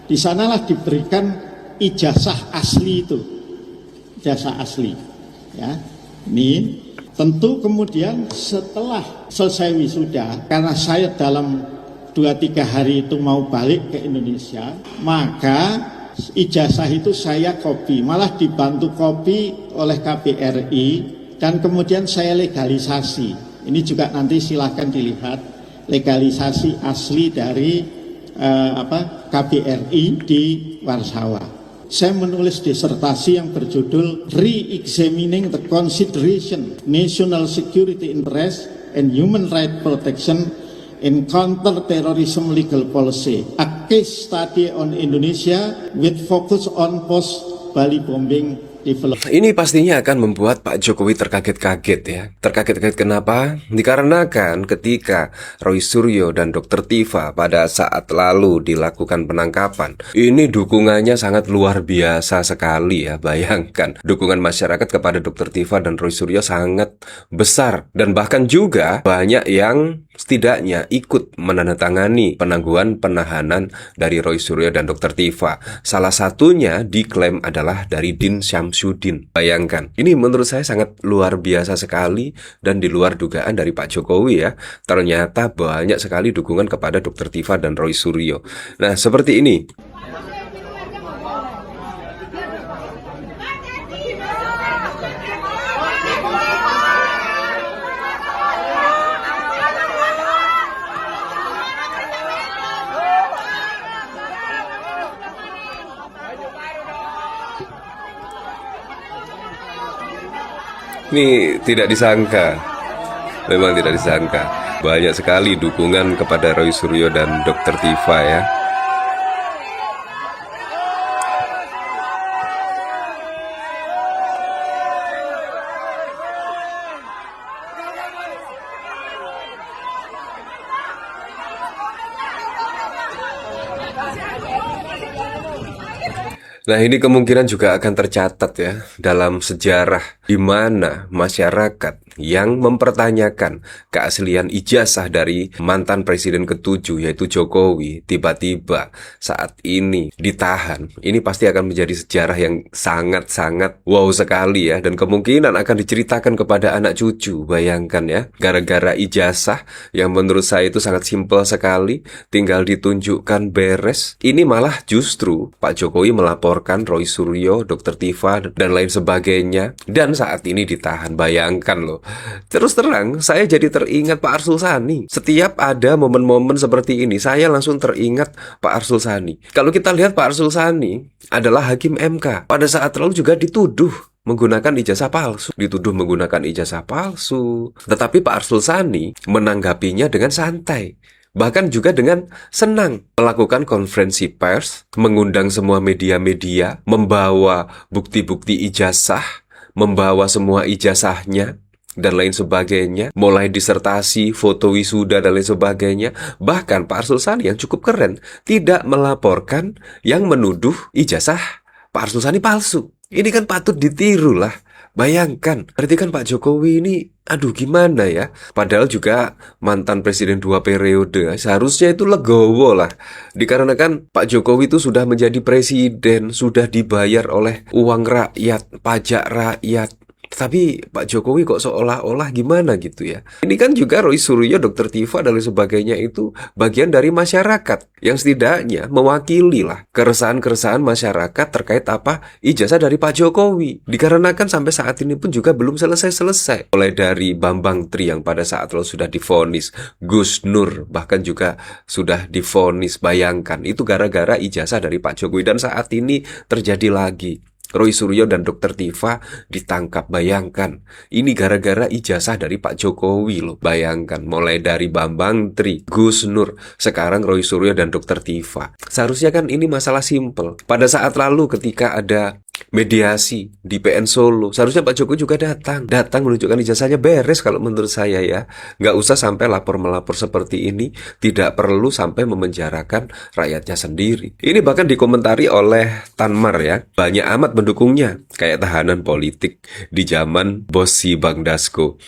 Di sanalah diberikan ijazah asli itu, ijazah asli. Ya, ini tentu kemudian setelah selesai wisuda, karena saya dalam 2-3 hari itu mau balik ke Indonesia, maka ijazah itu saya copy, malah dibantu copy oleh KBRI, dan kemudian saya legalisasi. Ini juga nanti silahkan dilihat legalisasi asli dari KBRI di Warsawa. Saya menulis disertasi yang berjudul Re-examining the Consideration National Security Interest and Human Rights Protection in Counter-Terrorism Legal Policy, a case study on Indonesia with focus on post-Bali bombing. Ini pastinya akan membuat Pak Jokowi terkaget-kaget ya. Terkaget-kaget kenapa? Dikarenakan ketika Roy Suryo dan Dr. Tifa pada saat lalu dilakukan penangkapan, ini dukungannya sangat luar biasa sekali ya. Bayangkan, dukungan masyarakat kepada Dr. Tifa dan Roy Suryo sangat besar. Dan bahkan juga banyak yang setidaknya ikut menandatangani penangguhan penahanan dari Roy Suryo dan Dr. Tifa. Salah satunya diklaim adalah dari Din Syamsuddin. Bayangkan, ini menurut saya sangat luar biasa sekali dan di luar dugaan dari Pak Jokowi ya. Ternyata banyak sekali dukungan kepada Dr. Tifa dan Roy Suryo. Nah, seperti ini. Ini tidak disangka, memang tidak disangka. Banyak sekali dukungan kepada Roy Suryo dan Dr. Tifa ya. Nah, ini kemungkinan juga akan tercatat ya dalam sejarah di mana masyarakat yang mempertanyakan keaslian ijazah dari mantan presiden ke-7 yaitu Jokowi tiba-tiba saat ini ditahan. Ini pasti akan menjadi sejarah yang sangat-sangat wow sekali ya, dan kemungkinan akan diceritakan kepada anak cucu. Bayangkan ya, gara-gara ijazah yang menurut saya itu sangat simpel sekali, tinggal ditunjukkan beres. Ini malah justru Pak Jokowi melaporkan Roy Suryo, Dr. Tifa dan lain sebagainya, dan saat ini ditahan. Bayangkan loh. Terus terang, saya jadi teringat Pak Arsul Sani. Setiap ada momen-momen seperti ini, saya langsung teringat Pak Arsul Sani. Kalau kita lihat, Pak Arsul Sani adalah hakim MK. Pada saat lalu juga dituduh menggunakan ijazah palsu. Tetapi Pak Arsul Sani menanggapinya dengan santai. Bahkan juga dengan senang melakukan konferensi pers, mengundang semua media-media, membawa bukti-bukti ijazah, membawa semua ijazahnya, dan lain sebagainya, mulai disertasi, foto wisuda, dan lain sebagainya. Bahkan Pak Arsul Sani yang cukup keren, tidak melaporkan yang menuduh ijazah Pak Arsul Sani palsu. Ini kan patut ditiru lah. Bayangkan, berarti kan Pak Jokowi ini, aduh gimana ya. Padahal juga mantan presiden 2 periode, seharusnya itu legowo lah. Dikarenakan Pak Jokowi itu sudah menjadi presiden, sudah dibayar oleh uang rakyat, pajak rakyat. Tapi Pak Jokowi kok seolah-olah gimana gitu ya. Ini kan juga Roy Suryo, Dr. Tifa dan lain sebagainya itu bagian dari masyarakat yang setidaknya mewakili lah keresahan-keresahan masyarakat terkait apa ijazah dari Pak Jokowi. Dikarenakan sampai saat ini pun juga belum selesai-selesai. Mulai dari Bambang Tri yang pada saat lalu sudah divonis, Gus Nur bahkan juga sudah divonis. Bayangkan, itu gara-gara ijazah dari Pak Jokowi, dan saat ini terjadi lagi. Roy Suryo dan Dr. Tifa ditangkap. Bayangkan, ini gara-gara ijazah dari Pak Jokowi loh. Bayangkan, mulai dari Bambang Tri, Gus Nur, sekarang Roy Suryo dan Dr. Tifa. Seharusnya kan ini masalah simpel. Pada saat lalu ketika ada mediasi di PN Solo, seharusnya Pak Jokowi juga datang menunjukkan ijazahnya, beres kalau menurut saya ya. Nggak usah sampai lapor-melapor seperti ini, tidak perlu sampai memenjarakan rakyatnya sendiri. Ini bahkan dikomentari oleh Tanmar ya, banyak amat mendukungnya, kayak tahanan politik di zaman bos si Bang Dasko.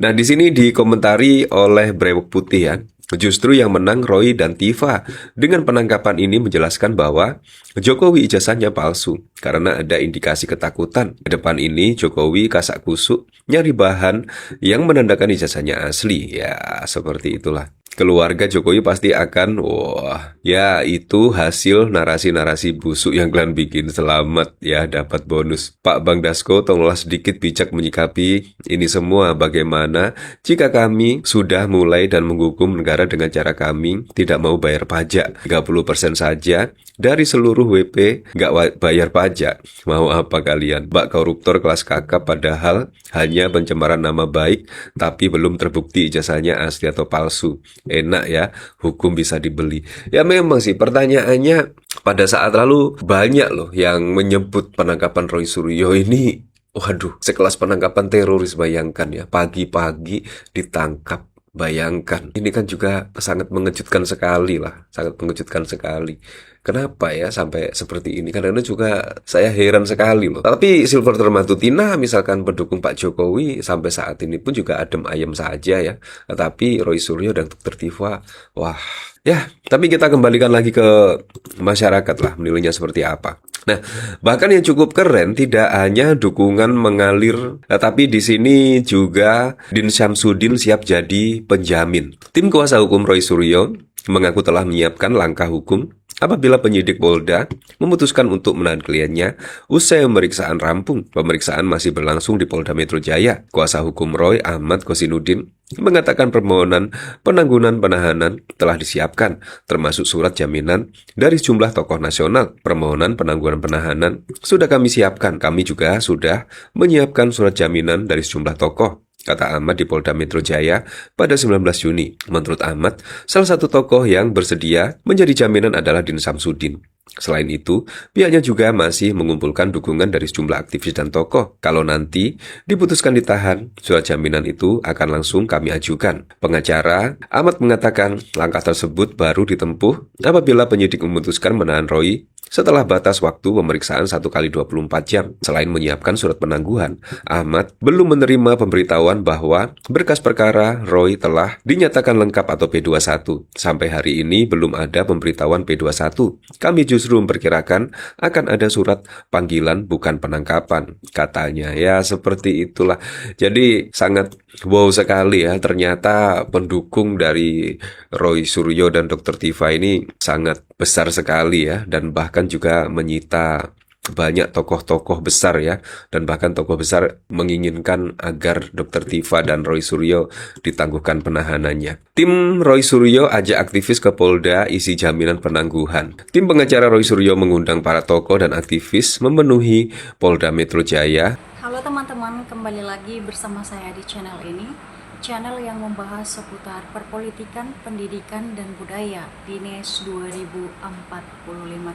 Nah, di sini dikomentari oleh Brewok Putih ya. Justru yang menang Roy dan Tifa. Dengan penangkapan ini menjelaskan bahwa Jokowi ijazahnya palsu karena ada indikasi ketakutan. Ke depan ini Jokowi kasak kusuk nyari bahan yang menandakan ijazahnya asli. Ya, seperti itulah. Keluarga Jokowi pasti akan, wah, ya itu hasil narasi-narasi busuk yang kalian bikin. Selamat ya dapat bonus. Pak Bang Dasko, tolonglah sedikit bijak menyikapi ini semua. Bagaimana jika kami sudah mulai dan menghukum negara dengan cara kami tidak mau bayar pajak 30% saja dari seluruh WP nggak bayar pajak. Mau apa kalian? Mbak koruptor kelas kakap padahal hanya pencemaran nama baik tapi belum terbukti ijazahnya asli atau palsu. Enak ya, hukum bisa dibeli. Ya memang sih pertanyaannya pada saat lalu banyak loh yang menyebut penangkapan Roy Suryo ini, waduh, sekelas penangkapan teroris, bayangkan ya, pagi-pagi ditangkap. Bayangkan, ini kan juga sangat mengejutkan sekali lah, sangat mengejutkan sekali. Kenapa ya sampai seperti ini? Kadang-kadang juga saya heran sekali loh. Tapi Silverter Matutina misalkan pendukung Pak Jokowi sampai saat ini pun juga adem ayem saja ya. Tetapi Roy Suryo dan Dr. Tifa, wah. Ya, tapi kita kembalikan lagi ke masyarakat lah, menilainya seperti apa. Nah, bahkan yang cukup keren tidak hanya dukungan mengalir, tapi di sini juga Din Syamsuddin siap jadi penjamin. Tim kuasa hukum Roy Suryo mengaku telah menyiapkan langkah hukum apabila penyidik Polda memutuskan untuk menahan kliennya usai pemeriksaan rampung. Pemeriksaan masih berlangsung di Polda Metro Jaya. Kuasa hukum Roy, Ahmad Kosinudin, mengatakan permohonan penangguhan penahanan telah disiapkan, termasuk surat jaminan dari sejumlah tokoh nasional. Permohonan penangguhan penahanan sudah kami siapkan. Kami juga sudah menyiapkan surat jaminan dari sejumlah tokoh, kata Ahmad di Polda Metro Jaya pada 19 Juni. Menurut Ahmad, salah satu tokoh yang bersedia menjadi jaminan adalah Din Syamsuddin. Selain itu, pihaknya juga masih mengumpulkan dukungan dari sejumlah aktivis dan tokoh. Kalau nanti diputuskan ditahan, surat jaminan itu akan langsung kami ajukan. Pengacara Ahmad mengatakan langkah tersebut baru ditempuh apabila penyidik memutuskan menahan Roy setelah batas waktu pemeriksaan 1 kali 24 jam. Selain menyiapkan surat penangguhan, Ahmad belum menerima pemberitahuan bahwa berkas perkara Roy telah dinyatakan lengkap atau P21. Sampai hari ini belum ada pemberitahuan P21. Kami justru memperkirakan akan ada surat panggilan bukan penangkapan, katanya. Ya seperti itulah. Jadi sangat wow sekali ya. Ternyata pendukung dari Roy Suryo dan Dr. Tifa ini sangat besar sekali ya, dan bahkan juga menyita banyak tokoh-tokoh besar ya, dan bahkan tokoh besar menginginkan agar Dr. Tifa dan Roy Suryo ditangguhkan penahanannya. Tim Roy Suryo ajak aktivis ke Polda isi jaminan penangguhan. Tim pengacara Roy Suryo mengundang para tokoh dan aktivis memenuhi Polda Metro Jaya. Halo teman-teman, kembali lagi bersama saya di channel ini. Channel yang membahas seputar perpolitikan, pendidikan, dan budaya di NES 2045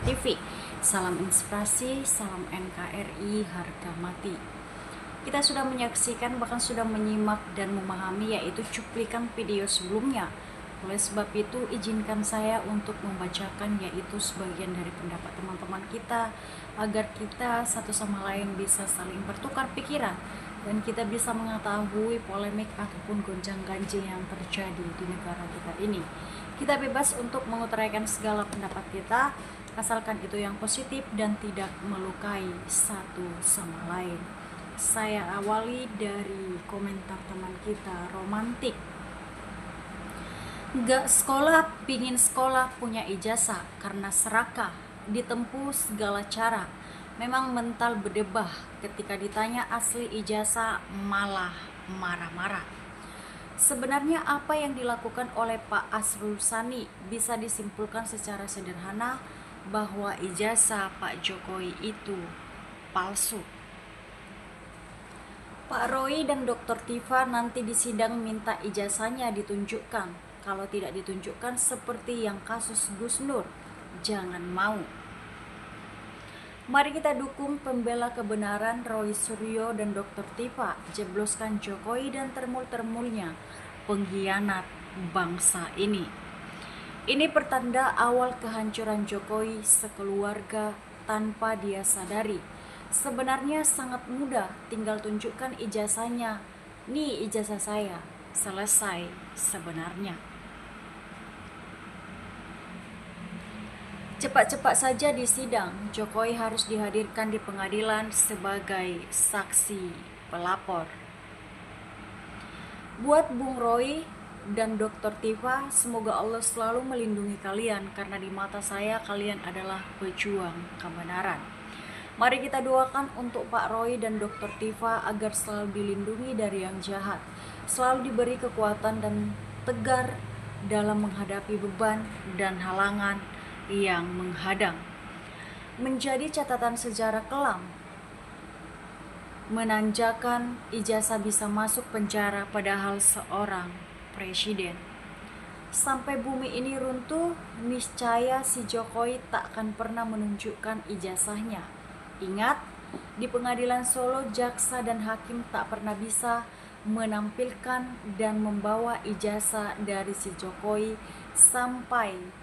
TV. Salam inspirasi, salam NKRI, harga mati. Kita sudah menyaksikan, bahkan sudah menyimak dan memahami yaitu cuplikan video sebelumnya. Oleh sebab itu, izinkan saya untuk membacakan yaitu sebagian dari pendapat teman-teman kita agar kita satu sama lain bisa saling bertukar pikiran dan kita bisa mengetahui polemik ataupun gonjang-ganjing yang terjadi di negara kita ini. Kita bebas untuk mengutarakan segala pendapat kita, asalkan itu yang positif dan tidak melukai satu sama lain. Saya awali dari komentar teman kita, Romantik. Gak sekolah, pingin sekolah, punya ijazah, karena serakah, ditempuh segala cara. Memang mental berdebah, ketika ditanya asli ijazah malah marah-marah. Sebenarnya apa yang dilakukan oleh Pak Asrul Sani bisa disimpulkan secara sederhana bahwa ijazah Pak Jokowi itu palsu. Pak Roy dan Dr. Tifa nanti di sidang minta ijazahnya ditunjukkan. Kalau tidak ditunjukkan seperti yang kasus Gus Nur, jangan mau. Mari kita dukung pembela kebenaran Roy Suryo dan Dr. Tifa, jebloskan Jokowi dan termul-termulnya pengkhianat bangsa ini. Ini pertanda awal kehancuran Jokowi sekeluarga tanpa dia sadari. Sebenarnya sangat mudah, tinggal tunjukkan ijazahnya. Nih ijazah saya, selesai sebenarnya. Cepat-cepat saja di sidang, Jokowi harus dihadirkan di pengadilan sebagai saksi pelapor. Buat Bung Roy dan Dr. Tifa, semoga Allah selalu melindungi kalian karena di mata saya kalian adalah pejuang kebenaran. Mari kita doakan untuk Pak Roy dan Dr. Tifa agar selalu dilindungi dari yang jahat, selalu diberi kekuatan dan tegar dalam menghadapi beban dan halangan yang menghadang. Menjadi catatan sejarah kelam, menanjakan ijazah bisa masuk penjara padahal seorang presiden. Sampai bumi ini runtuh, niscaya si Jokowi tak akan pernah menunjukkan ijazahnya. Ingat, di pengadilan Solo, jaksa dan hakim tak pernah bisa menampilkan dan membawa ijazah dari si Jokowi sampai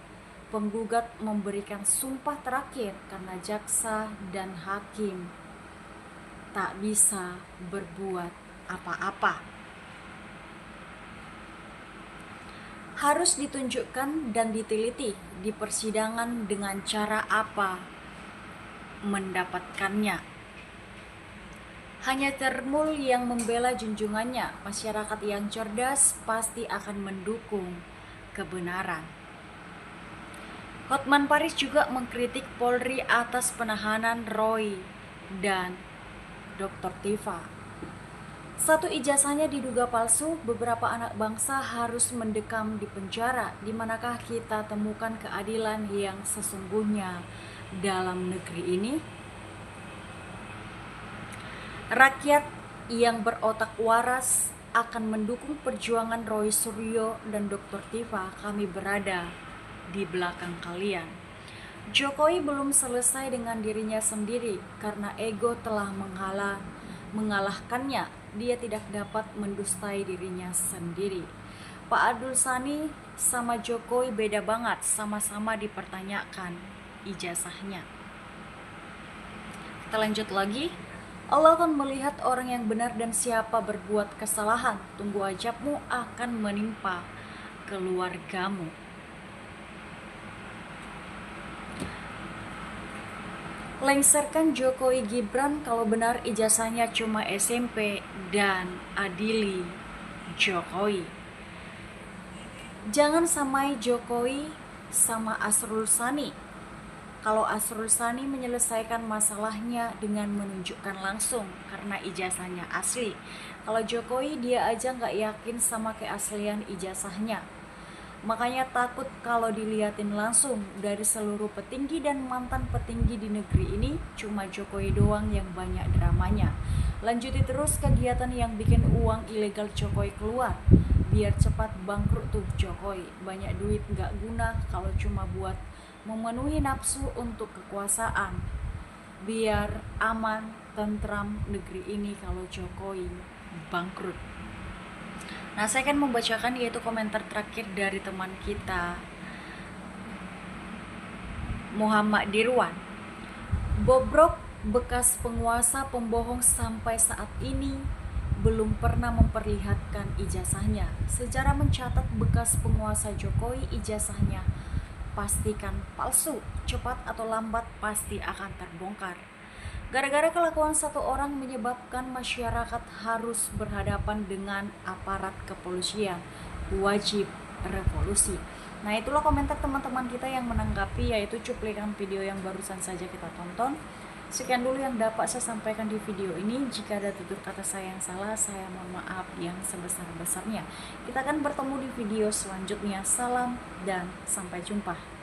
penggugat memberikan sumpah terakhir karena jaksa dan hakim tak bisa berbuat apa-apa. Harus ditunjukkan dan diteliti di persidangan dengan cara apa mendapatkannya. Hanya Termul yang membela junjungannya, masyarakat yang cerdas pasti akan mendukung kebenaran. Hotman Paris juga mengkritik Polri atas penahanan Roy dan Dr. Tifa. Satu, ijazahnya diduga palsu, beberapa anak bangsa harus mendekam di penjara. Di manakah kita temukan keadilan yang sesungguhnya dalam negeri ini? Rakyat yang berotak waras akan mendukung perjuangan Roy Suryo dan Dr. Tifa. Kami berada di belakang kalian. Jokowi belum selesai dengan dirinya sendiri karena ego telah mengalahkannya. Dia tidak dapat mendustai dirinya sendiri. Pak Abdul Sani sama Jokowi beda banget, sama-sama dipertanyakan ijazahnya. Kita lanjut lagi. Allah akan melihat orang yang benar dan siapa berbuat kesalahan. Tunggu ajabmu akan menimpa keluargamu. Lengserkan Jokowi Gibran kalau benar ijazahnya cuma SMP dan adili Jokowi. Jangan samai Jokowi sama Asrul Sani. Kalau Asrul Sani menyelesaikan masalahnya dengan menunjukkan langsung karena ijazahnya asli. Kalau Jokowi dia aja nggak yakin sama keaslian ijazahnya. Makanya takut kalau diliatin langsung. Dari seluruh petinggi dan mantan petinggi di negeri ini, cuma Jokowi doang yang banyak dramanya. Lanjuti terus kegiatan yang bikin uang ilegal Jokowi keluar. Biar cepat bangkrut tuh Jokowi. Banyak duit gak guna kalau cuma buat memenuhi nafsu untuk kekuasaan. Biar aman, tentram negeri ini kalau Jokowi bangkrut. Nah, saya akan membacakan yaitu komentar terakhir dari teman kita, Muhammad Dirwan. Bobrok bekas penguasa pembohong sampai saat ini belum pernah memperlihatkan ijazahnya. Sejarah mencatat bekas penguasa Jokowi ijazahnya pastikan palsu, cepat atau lambat pasti akan terbongkar. Gara-gara kelakuan satu orang menyebabkan masyarakat harus berhadapan dengan aparat kepolisian. Wajib revolusi. Nah, itulah komentar teman-teman kita yang menanggapi yaitu cuplikan video yang barusan saja kita tonton. Sekian dulu yang dapat saya sampaikan di video ini. Jika ada tutur kata saya yang salah, saya mohon maaf yang sebesar-besarnya. Kita akan bertemu di video selanjutnya. Salam dan sampai jumpa.